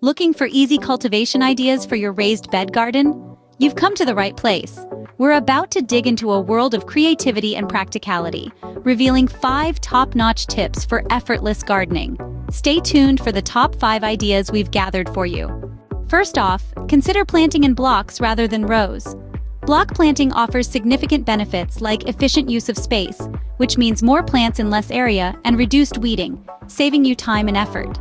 Looking for easy cultivation ideas for your raised bed garden? You've come to the right place. We're about to dig into a world of creativity and practicality, revealing 5 top-notch tips for effortless gardening. Stay tuned for the top 5 ideas we've gathered for you. First off, consider planting in blocks rather than rows. Block planting offers significant benefits like efficient use of space, which means more plants in less area and reduced weeding, saving you time and effort.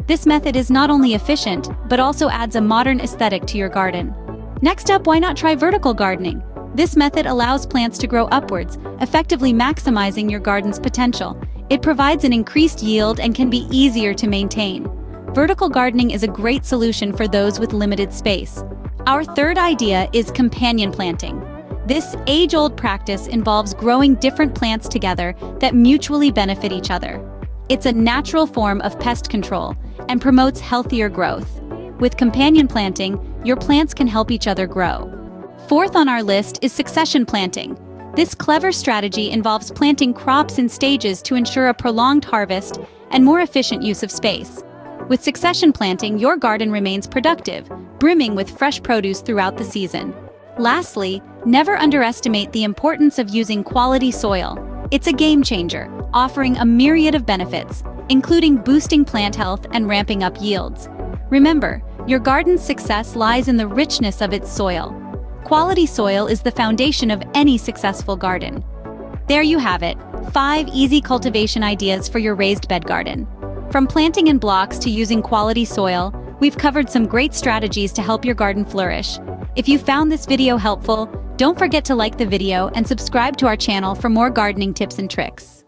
This method is not only efficient, but also adds a modern aesthetic to your garden. Next up, why not try vertical gardening? This method allows plants to grow upwards, effectively maximizing your garden's potential. It provides an increased yield and can be easier to maintain. Vertical gardening is a great solution for those with limited space. Our third idea is companion planting. This age-old practice involves growing different plants together that mutually benefit each other. It's a natural form of pest control and promotes healthier growth. With companion planting, your plants can help each other grow. Fourth on our list is succession planting. This clever strategy involves planting crops in stages to ensure a prolonged harvest and more efficient use of space. With succession planting, your garden remains productive, brimming with fresh produce throughout the season. Lastly, never underestimate the importance of using quality soil. It's a game changer, offering a myriad of benefits, including boosting plant health and ramping up yields. Remember, your garden's success lies in the richness of its soil. Quality soil is the foundation of any successful garden. There you have it, 5 easy cultivation ideas for your raised bed garden. From planting in blocks to using quality soil, we've covered some great strategies to help your garden flourish. If you found this video helpful, don't forget to like the video and subscribe to our channel for more gardening tips and tricks.